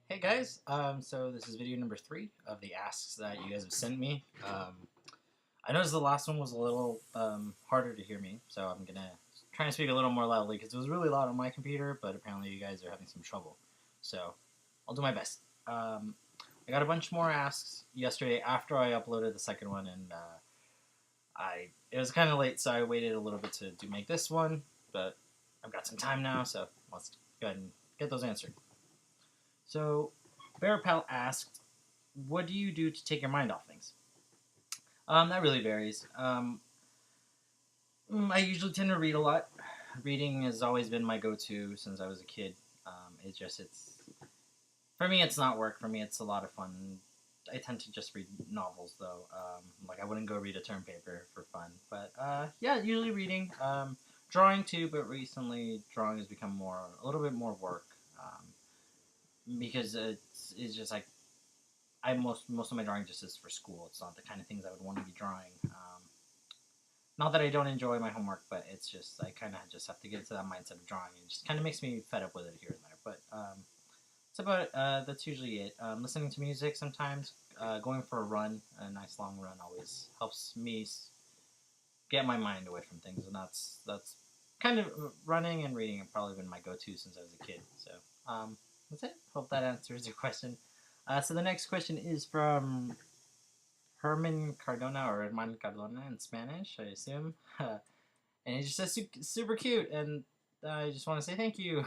Hey guys, so this is video number 3 of the asks that you guys have sent me. I noticed the last one was a little harder to hear me, so I'm gonna try and speak a little more loudly because it was really loud on my computer, but apparently you guys are having some trouble. So I'll do my best. I got a bunch more asks yesterday after I uploaded the second one, and it was kind of late, so I waited a little bit to make this one, but I've got some time now, so let's go ahead and get those answered. So, Bearpal asked, "What do you do to take your mind off things?" That really varies. I usually tend to read a lot. Reading has always been my go-to since I was a kid. It's for me, it's not work. For me, it's a lot of fun. I tend to just read novels, though. Like I wouldn't go read a term paper for fun. But yeah, usually reading. Drawing too, but recently drawing has become a little bit more work. Because it's just like most of my drawing just is for school. It's not the kind of things I would want to be drawing. Not that I don't enjoy my homework, but it's just I kind of just have to get into that mindset of drawing. It just kind of makes me fed up with it here and there. But it's about that's usually it. Listening to music sometimes. Going for a run, a nice long run, always helps me get my mind away from things, and that's kind of running and reading have probably been my go-to since I was a kid. So that's it. Hope that answers your question. So the next question is from Herman Cardona or Herman Cardona in Spanish, I assume. And he just says super cute, and I just want to say thank you.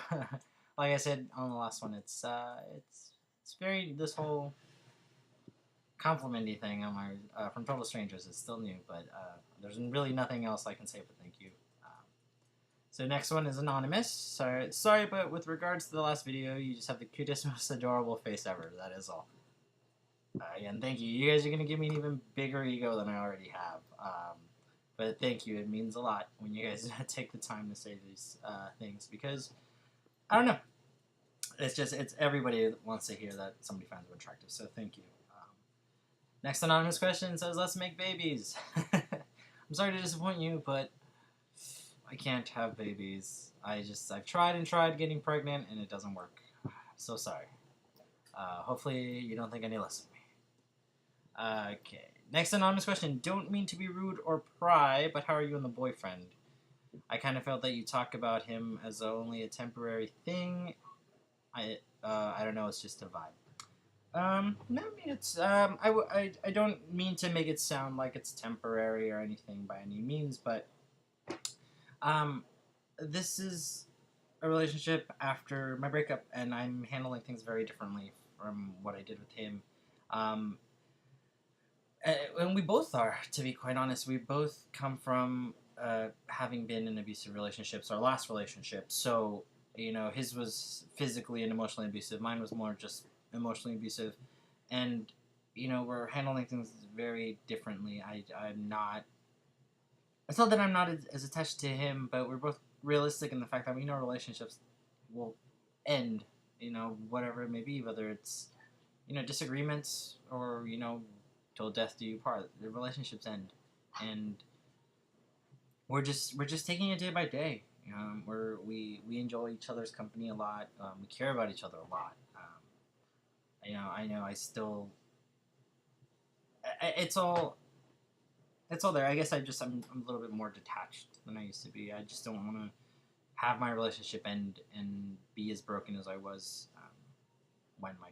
Like I said on the last one, it's very this whole complimenty thing on my from total strangers is still new, but there's really nothing else I can say but thank you. So next one is anonymous. Sorry, but with regards to the last video, you just have the cutest, most adorable face ever. That is all. Again, thank you. You guys are gonna give me an even bigger ego than I already have. But thank you. It means a lot when you guys take the time to say these things because I don't know. It's everybody wants to hear that somebody finds them attractive. So thank you. Next anonymous question says, "Let's make babies." I'm sorry to disappoint you, but I can't have babies. I've tried and tried getting pregnant and it doesn't work. So sorry. Hopefully you don't think any less of me. Okay. Next anonymous question. Don't mean to be rude or pry, but how are you and the boyfriend? I kind of felt that you talk about him as only a temporary thing. I don't know. It's just a vibe. No, I mean it's I don't mean to make it sound like it's temporary or anything by any means, but um, this is a relationship after my breakup, and I'm handling things very differently from what I did with him. Um, and we both are, to be quite honest. We both come from having been in abusive relationships. Our last relationship, so his was physically and emotionally abusive. Mine was more just emotionally abusive, and we're handling things very differently. I'm not. It's not that I'm not as attached to him, but we're both realistic in the fact that we know relationships will end. Whatever it may be, whether it's disagreements or till death do you part. The relationships end, and we're just taking it day by day. We enjoy each other's company a lot. We care about each other a lot. I know. I still. It's all there. I guess I'm a little bit more detached than I used to be. I just don't want to have my relationship end and be as broken as I was when my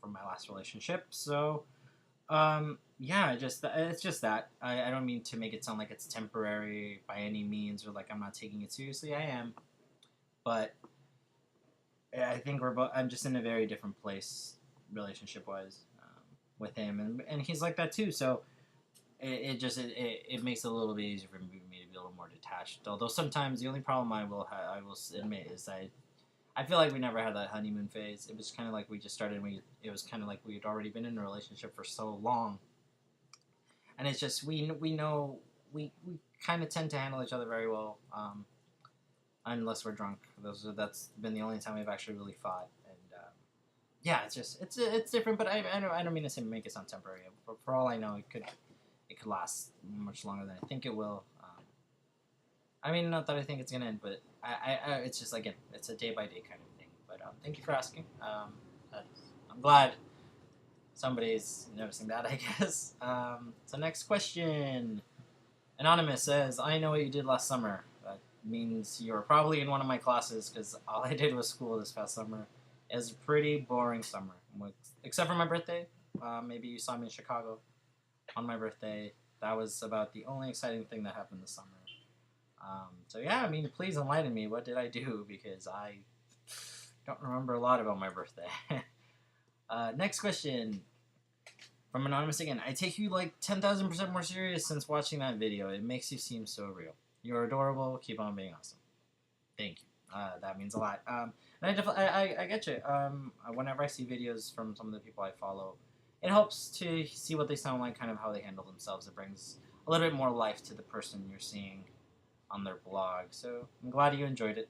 from my last relationship. So yeah, it's just that I don't mean to make it sound like it's temporary by any means or like I'm not taking it seriously. I am, but I think I'm just in a very different place relationship wise with him, and he's like that too. So it makes it a little bit easier for me to be a little more detached. Although sometimes the only problem I will admit is that I feel like we never had that honeymoon phase. It was kind of like we just started. It was kind of like we had already been in a relationship for so long, and it's just we know we kind of tend to handle each other very well, unless we're drunk. That's been the only time we've actually really fought. And yeah, it's different. But I don't mean to say make it sound temporary. For all I know, it could last much longer than I think it will. I mean, not that I think it's gonna end, but it's just again, it's a day by day kind of thing. But thank you for asking. I'm glad somebody's noticing that, I guess. So next question. Anonymous says, I know what you did last summer. That means you were probably in one of my classes because all I did was school this past summer. It was a pretty boring summer. Except for my birthday. Maybe you saw me in Chicago on my birthday. That was about the only exciting thing that happened this summer. So yeah, I mean, please enlighten me. What did I do? Because I don't remember a lot about my birthday. Next question. From Anonymous again. I take you like 10,000% more serious since watching that video. It makes you seem so real. You're adorable. Keep on being awesome. Thank you. That means a lot. And I get you. Whenever I see videos from some of the people I follow, it helps to see what they sound like, kind of how they handle themselves. It brings a little bit more life to the person you're seeing on their blog. So I'm glad you enjoyed it.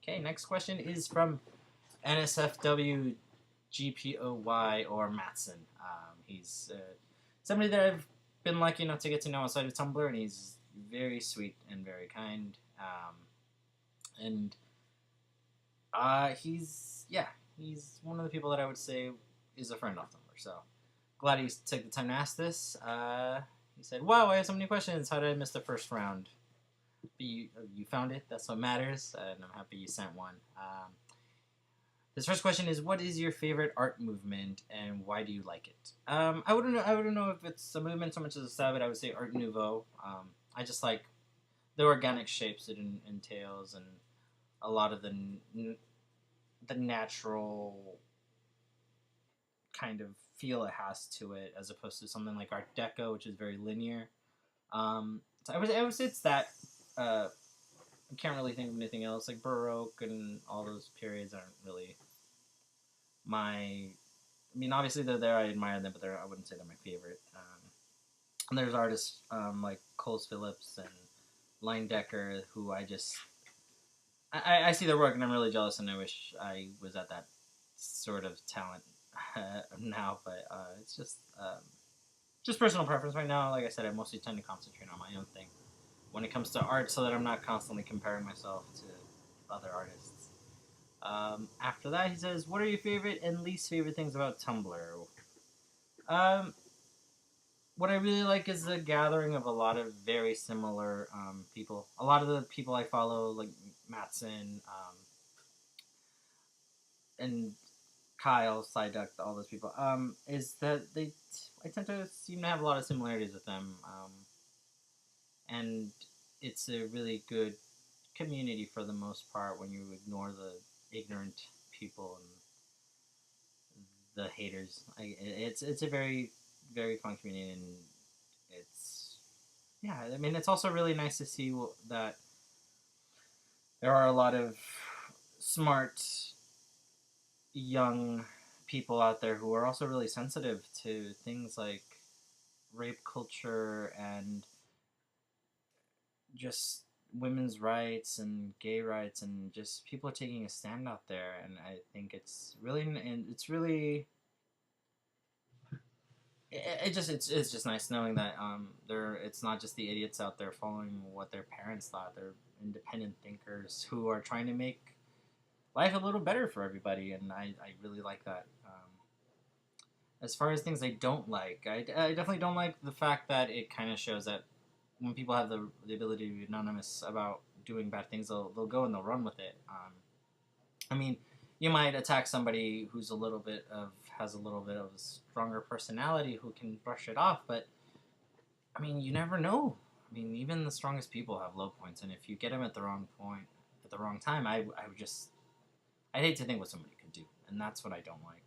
Okay, next question is from NSFW GPOY or Matson. He's somebody that I've been lucky enough to get to know outside of Tumblr, and he's very sweet and very kind. He's one of the people that I would say is a friend off Tumblr. So glad he took the time to ask this. He said, "Wow, I have so many questions. How did I miss the first round?" But you found it. That's what matters, and I'm happy you sent one. This first question is, what is your favorite art movement and why do you like it? I wouldn't know if it's a movement so much as a style, but I would say Art Nouveau. I just like the organic shapes it entails and a lot of the natural kind of feel it has to it, as opposed to something like Art Deco, which is very linear. So I would say it's that. I can't really think of anything else. Like Baroque and all those periods aren't really my. I mean, obviously they're there. I admire them, but I wouldn't say they're my favorite. And there's artists like Coles Phillips and Leyendecker who I see their work and I'm really jealous, and I wish I was at that sort of talent now. But it's just personal preference right now. Like I said, I mostly tend to concentrate on my own thing when it comes to art, so that I'm not constantly comparing myself to other artists. After that, he says, what are your favorite and least favorite things about Tumblr? What I really like is the gathering of a lot of very similar people. A lot of the people I follow, like Matson and Kyle, Psyduck, all those people, is that I tend to seem to have a lot of similarities with them. And it's a really good community for the most part when you ignore the ignorant people and the haters. It's a very, very fun community, and it's also really nice to see that there are a lot of smart young people out there who are also really sensitive to things like rape culture and just women's rights and gay rights, and just people are taking a stand out there. And I think it's really it's just nice knowing that it's not just the idiots out there following what their parents thought. They're independent thinkers who are trying to make life a little better for everybody, and I really like that. As far as things I don't like, I definitely don't like the fact that it kind of shows that when people have the ability to be anonymous about doing bad things, they'll go and they'll run with it. I mean, you might attack somebody who's has a little bit of a stronger personality who can brush it off, but I mean, you never know. I mean, even the strongest people have low points, and if you get them at the wrong point at the wrong time, I'd hate to think what somebody could do, and that's what I don't like.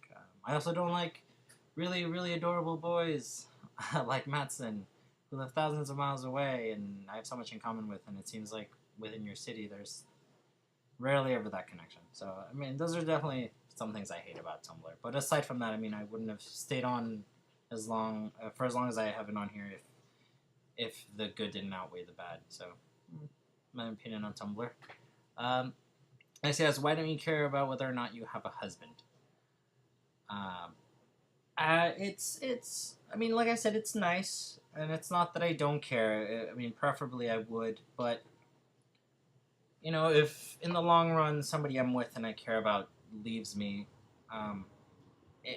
I also don't like really, really adorable boys like Matson, who live thousands of miles away, and I have so much in common with, and it seems like within your city there's rarely ever that connection. So, I mean, those are definitely some things I hate about Tumblr. But aside from that, I mean, I wouldn't have stayed on for as long as I have been on here if the good didn't outweigh the bad. So, my opinion on Tumblr. I say, why don't you care about whether or not you have a husband? I mean, like I said, it's nice, and it's not that I don't care. I mean, preferably I would, but, you know, if in the long run somebody I'm with and I care about leaves me,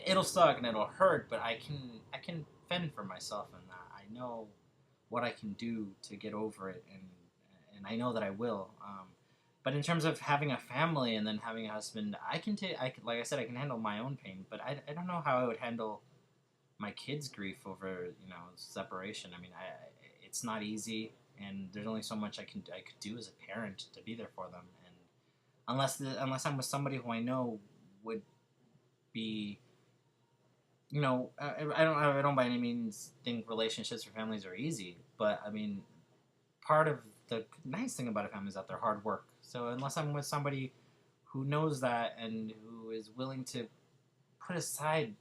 It'll suck and it'll hurt, but I can fend for myself in that. I know what I can do to get over it, and I know that I will. But in terms of having a family and then having a husband, I can take. I could, like I said, I can handle my own pain, but I don't know how I would handle my kids' grief over separation. I mean, it's not easy, and there's only so much I could do as a parent to be there for them, and unless I'm with somebody who I know would be, I don't by any means think relationships or families are easy, but I mean, part of the nice thing about a family is that they're hard work. So unless I'm with somebody who knows that and who is willing to put aside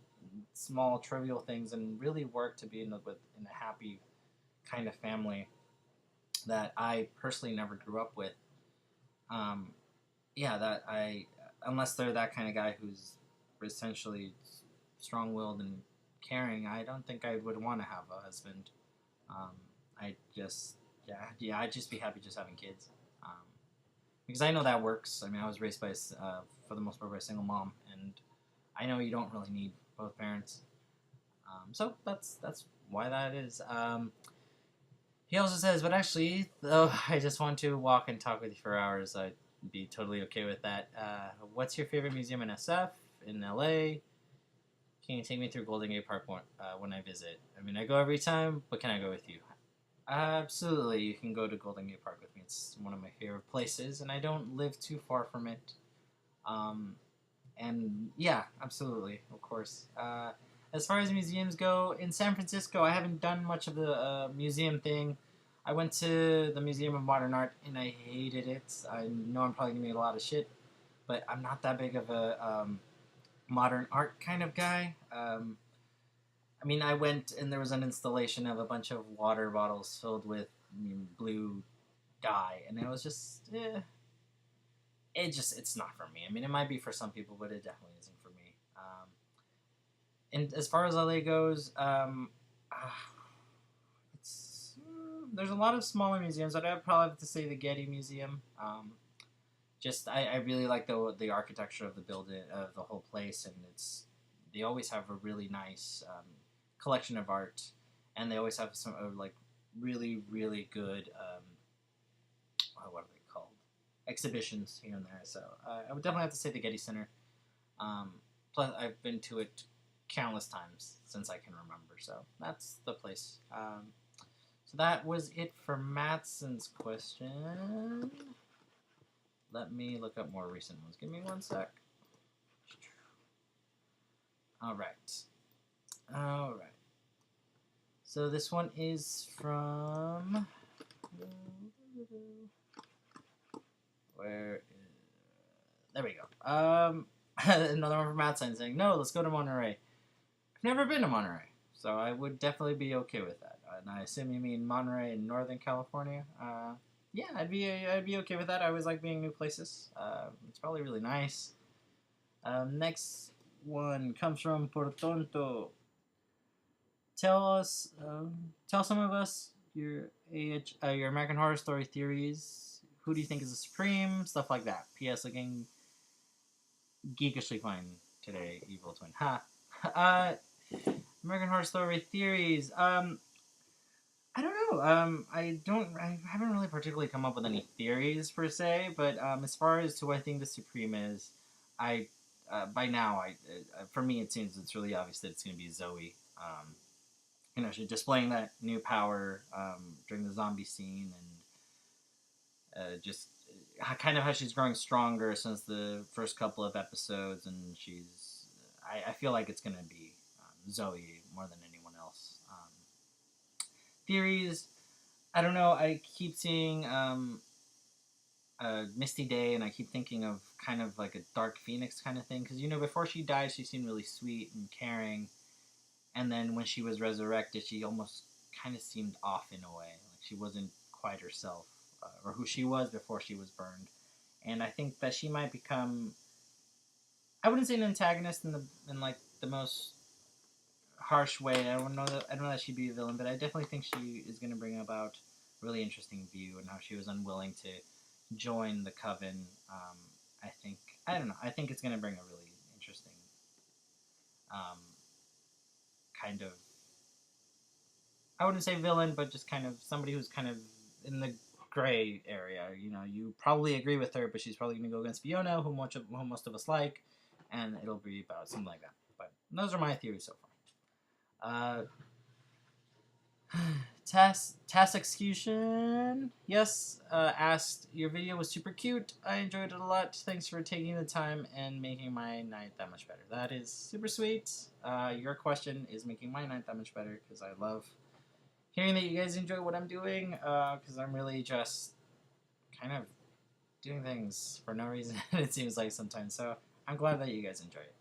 small trivial things and really work to be in a happy kind of family that I personally never grew up with, um, yeah, that I unless they're that kind of guy who's essentially strong-willed and caring, I don't think I would want to have a husband. Um, I just, yeah, I'd just be happy just having kids, because I know that works. I mean, I was raised by, for the most part, by a single mom, and I know you don't really need both parents. So that's why that is. He also says, but actually, though, I just want to walk and talk with you for hours. I'd be totally okay with that. What's your favorite museum in SF, in LA? Can you take me through Golden Gate Park when I visit? I mean, I go every time, but can I go with you? Absolutely, you can go to Golden Gate Park with me. It's one of my favorite places, and I don't live too far from it. And yeah, absolutely, of course. As far as museums go, in San Francisco, I haven't done much of the museum thing. I went to the Museum of Modern Art and I hated it. I know I'm probably gonna get a lot of shit, but I'm not that big of a modern art kind of guy. I mean, I went and there was an installation of a bunch of water bottles filled with blue dye, and it was just, it's not for me. I mean, it might be for some people, but it definitely isn't for me. And as far as LA goes, there's a lot of smaller museums. I'd probably have to say the Getty Museum. Just I really like the architecture of the building, of the whole place, and they always have a really nice collection of art, and they always have some like really really good what are they called, exhibitions here and there. So I would definitely have to say the Getty Center. Plus, I've been to it countless times since I can remember. So that's the place. So that was it for Matson's question. Let me look up more recent ones. Give me one sec. All right. So this one is from... There we go. Another one from Matson saying, no, let's go to Monterey. I've never been to Monterey, so I would definitely be okay with that. And I assume you mean Monterey in Northern California. Yeah, I'd be okay with that. I always like being new places. It's probably really nice. Next one comes from Portonto. Tell some of us your American Horror Story theories. Who do you think is the supreme? Stuff like that. P.S. Looking geekishly fine today, Evil Twin. Ha. American Horror Story theories. I don't know. I haven't really particularly come up with any theories per se, but as far as who I think the supreme is, by now, for me it seems it's really obvious that it's going to be Zoe. She's displaying that new power during the zombie scene, and just kind of how she's growing stronger since the first couple of episodes, and I feel like it's going to be Zoe more than anyone else. Theories, I don't know. I keep seeing Misty Day, and I keep thinking of kind of like a Dark Phoenix kind of thing, because before she died, she seemed really sweet and caring. And then when she was resurrected, she almost kind of seemed off in a way. Like she wasn't quite herself, or who she was before she was burned. And I think that she might become, I wouldn't say an antagonist in like the most harsh way. I don't know that she'd be a villain, but I definitely think she is going to bring about a really interesting view and how she was unwilling to join the coven. I think it's going to bring a really interesting kind of, I wouldn't say villain, but just kind of somebody who's kind of in the gray area. You know, you probably agree with her, but she's probably going to go against Fiona, who most of us like, and it'll be about something like that. But those are my theories so far. Task Execution, yes, asked, your video was super cute. I enjoyed it a lot. Thanks for taking the time and making my night that much better. That is super sweet. Your question is making my night that much better because I love hearing that you guys enjoy what I'm doing, because I'm really just kind of doing things for no reason, it seems like sometimes. So I'm glad that you guys enjoy it.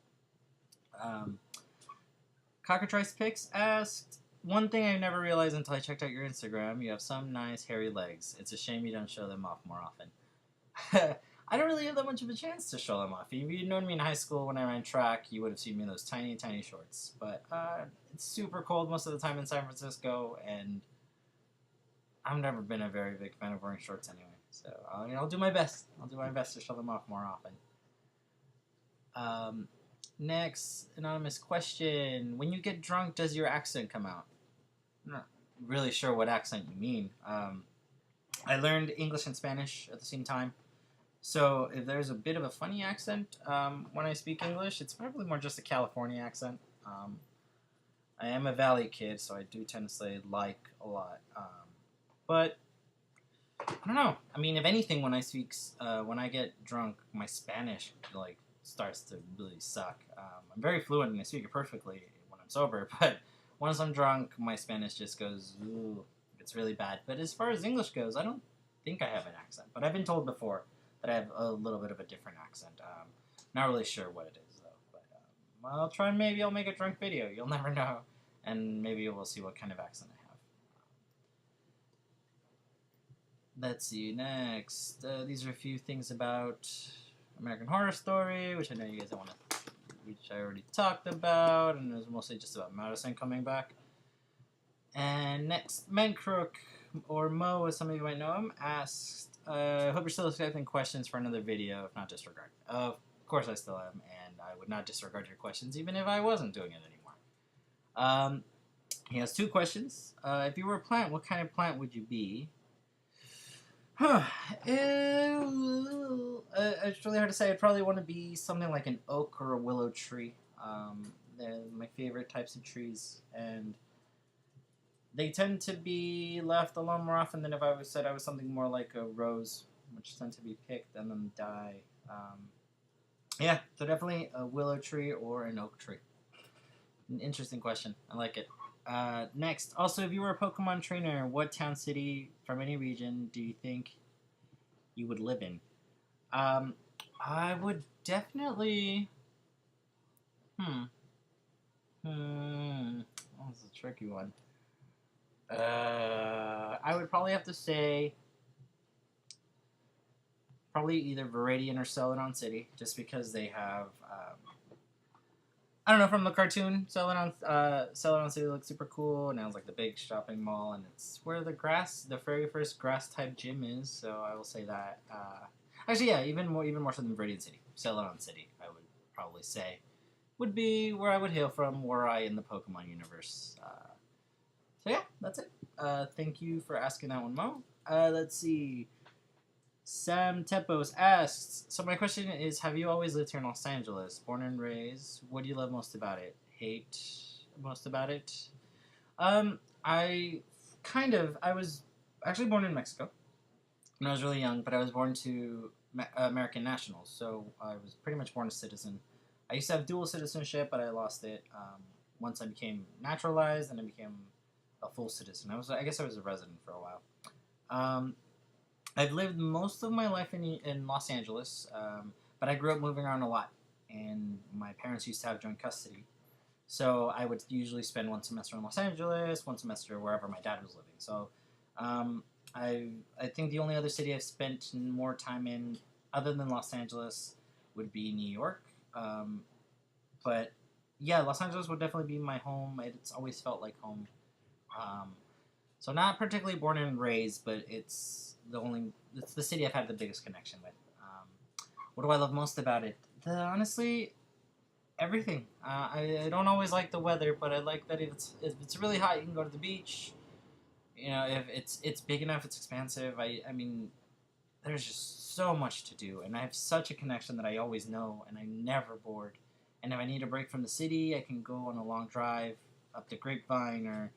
Cockatrice Picks asked, one thing I never realized until I checked out your Instagram, you have some nice hairy legs. It's a shame you don't show them off more often. I don't really have that much of a chance to show them off. If you'd known me in high school when I ran track, you would have seen me in those tiny, tiny shorts. But it's super cold most of the time in San Francisco, and I've never been a very big fan of wearing shorts anyway. So I'll do my best. I'll do my best to show them off more often. Next, anonymous question. When you get drunk, does your accent come out? I'm not really sure what accent you mean. I learned English and Spanish at the same time. So if there's a bit of a funny accent when I speak English, it's probably more just a California accent. I am a Valley kid, so I do tend to say like a lot. But I don't know. I mean, if anything, when I get drunk, my Spanish starts to really suck. I'm very fluent and I speak it perfectly when I'm sober, but once I'm drunk, my Spanish just goes, ooh, it's really bad. But as far as English goes, I don't think I have an accent. But I've been told before that I have a little bit of a different accent. Not really sure what it is, though. But I'll try and maybe I'll make a drunk video. You'll never know. And maybe we'll see what kind of accent I have. Let's see, next. These are a few things about American Horror Story, which I know you guys don't want to, which I already talked about, and it was mostly just about Madison coming back. And next, Mencrook, or Mo, as some of you might know him, asked, hope you're still accepting questions for another video, if not disregard. Of course I still am, and I would not disregard your questions, even if I wasn't doing it anymore. He has two questions. If you were a plant, what kind of plant would you be? It's really hard to say. I'd probably want to be something like an oak or a willow tree. They're my favorite types of trees, and they tend to be left alone more often than if I said I was something more like a rose, which tend to be picked and then die. Yeah, so definitely a willow tree or an oak tree. An interesting question. I like it. Next, also, if you were a Pokemon trainer, what town, city, from any region do you think you would live in? I would definitely... That's a tricky one. I would probably have to say probably either Viridian or Celadon City, just because they have... I don't know, from the cartoon, Celadon City looks super cool, and it has like the big shopping mall, and it's where the very first grass-type gym is, so I will say that. Actually, yeah, even more so than Viridian City. Celadon City, I would probably say, would be where I would hail from, were I in the Pokemon universe. So yeah, that's it. Thank you for asking that one, Mo. Let's see. Sam Tepos asks, so my question is, have you always lived here in Los Angeles? Born and raised. What do you love most about it? Hate most about it? I was actually born in Mexico when I was really young, but I was born to American nationals, so I was pretty much born a citizen. I used to have dual citizenship, but I lost it once I became naturalized, and I became a full citizen. I guess I was a resident for a while. I've lived most of my life in Los Angeles, but I grew up moving around a lot, and my parents used to have joint custody. So I would usually spend one semester in Los Angeles, one semester wherever my dad was living. So I think the only other city I've spent more time in, other than Los Angeles, would be New York. But yeah, Los Angeles would definitely be my home. It's always felt like home. So not particularly born and raised, but it's the city I've had the biggest connection with. What do I love most about it? Honestly, everything. I don't always like the weather, but I like that if it's really hot, you can go to the beach. You know, if it's big enough, it's expansive. I mean, there's just so much to do, and I have such a connection that I always know, and I'm never bored. And if I need a break from the city, I can go on a long drive up to Grapevine, or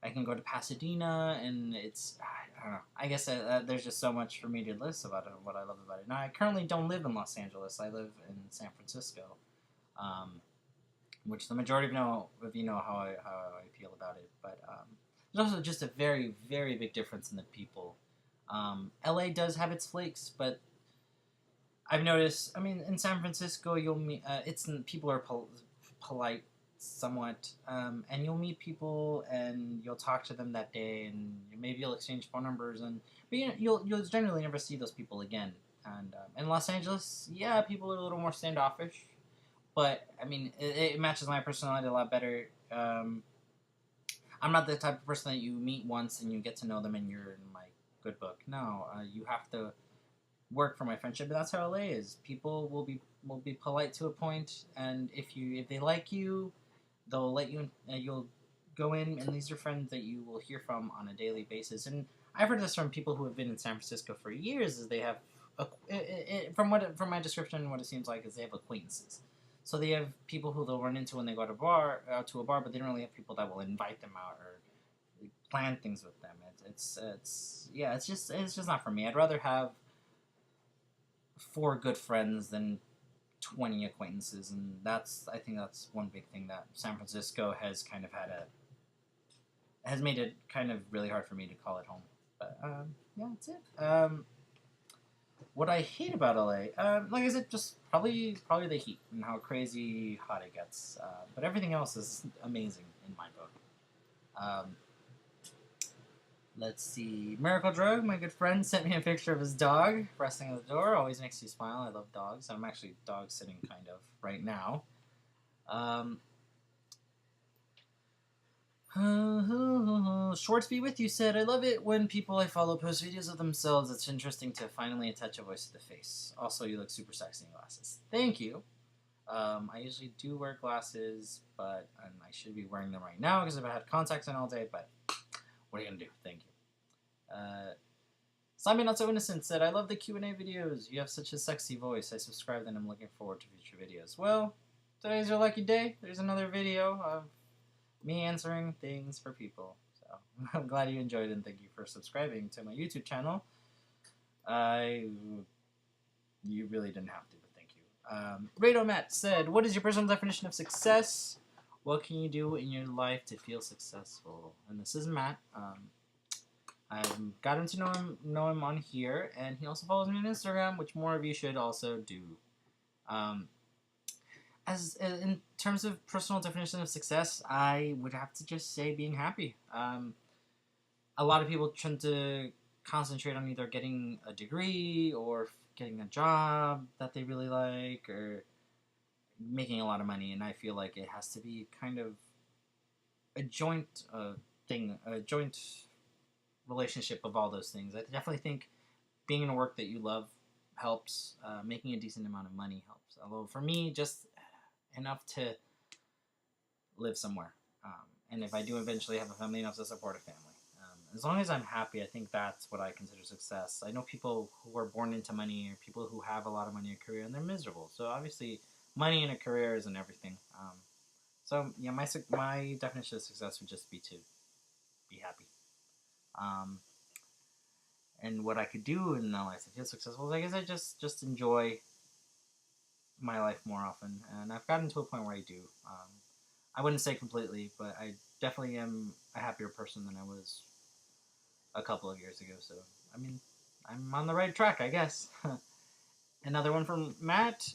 I can go to Pasadena, and I don't know. I guess there's just so much for me to list about it, what I love about it. Now, I currently don't live in Los Angeles. I live in San Francisco, um, which the majority of you know how I feel about it. But there's also just a very, very big difference in the people. LA does have its flakes, but I've noticed. I mean, in San Francisco, you'll meet. People are polite, somewhat, and you'll meet people and you'll talk to them that day, and maybe you'll exchange phone numbers, but you'll generally never see those people again. And in Los Angeles, yeah, people are a little more standoffish, but I mean, it matches my personality a lot better. I'm not the type of person that you meet once and you get to know them and you're in my good book. No, you have to work for my friendship. And that's how LA is. People will be polite to a point, and if they like you, they'll let you. You'll go in, and these are friends that you will hear from on a daily basis. And I've heard this from people who have been in San Francisco for years. Is they have from my description, what it seems like is they have acquaintances. So they have people who they'll run into when they go to a bar, but they don't really have people that will invite them out or plan things with them. It's just not for me. I'd rather have 4 good friends than 20 acquaintances, and I think that's one big thing that San Francisco has kind of has made it kind of really hard for me to call it home. But yeah, that's it. What I hate about LA, like I said, just probably the heat and how crazy hot it gets. But everything else is amazing in my book. Um, Let's see. Miracle Drug, my good friend, sent me a picture of his dog resting at the door. Always makes you smile. I love dogs. I'm actually dog sitting kind of right now. Shorts be with you said, I love it when people I follow post videos of themselves. It's interesting to finally attach a voice to the face. Also, you look super sexy in glasses. Thank you. I usually do wear glasses, but I should be wearing them right now because I've had contacts in all day, but what are you going to do? Thank you. Simon Not So Innocent said, I love the Q&A videos. You have such a sexy voice. I subscribed and I'm looking forward to future videos. Well, today's your lucky day. There's another video of me answering things for people. So I'm glad you enjoyed it, and thank you for subscribing to my YouTube channel. You really didn't have to, but thank you. Rado Matt said, what is your personal definition of success? What can you do in your life to feel successful? And this is Matt. I've gotten to know him on here, and he also follows me on Instagram, which more of you should also do. As in terms of personal definition of success, I would have to just say being happy. A lot of people tend to concentrate on either getting a degree or getting a job that they really like or making a lot of money, and I feel like it has to be kind of a joint thing, a joint relationship of all those things. I definitely think being in a work that you love helps. Making a decent amount of money helps. Although for me, just enough to live somewhere. And if I do eventually have a family, enough to support a family. As long as I'm happy, I think that's what I consider success. I know people who are born into money or people who have a lot of money in a career and they're miserable. So obviously, money in a career isn't everything. So yeah, my definition of success would just be to be happy. And what I could do in that life to feel successful is I guess I just enjoy my life more often, and I've gotten to a point where I do. I wouldn't say completely, but I definitely am a happier person than I was a couple of years ago. So I mean, I'm on the right track, I guess. Another one from Matt.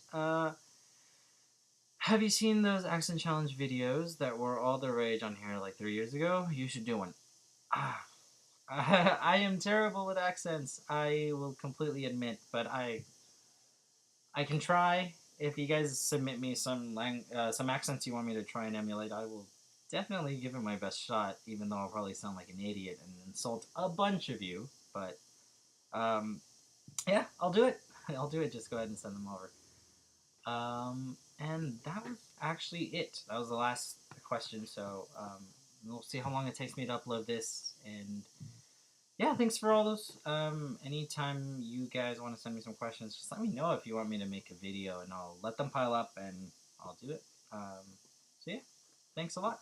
Have you seen those accent challenge videos that were all the rage on here like 3 years ago? You should do one. I am terrible with accents. I will completely admit, but I can try. If you guys submit me some accents you want me to try and emulate, I will definitely give it my best shot, even though I'll probably sound like an idiot and insult a bunch of you. But yeah, I'll do it. I'll do it. Just go ahead and send them over. And that was actually it. That was the last question, so we'll see how long it takes me to upload this, and yeah, thanks for all those. Anytime you guys want to send me some questions, just let me know if you want me to make a video, and I'll let them pile up, and I'll do it. So yeah, thanks a lot.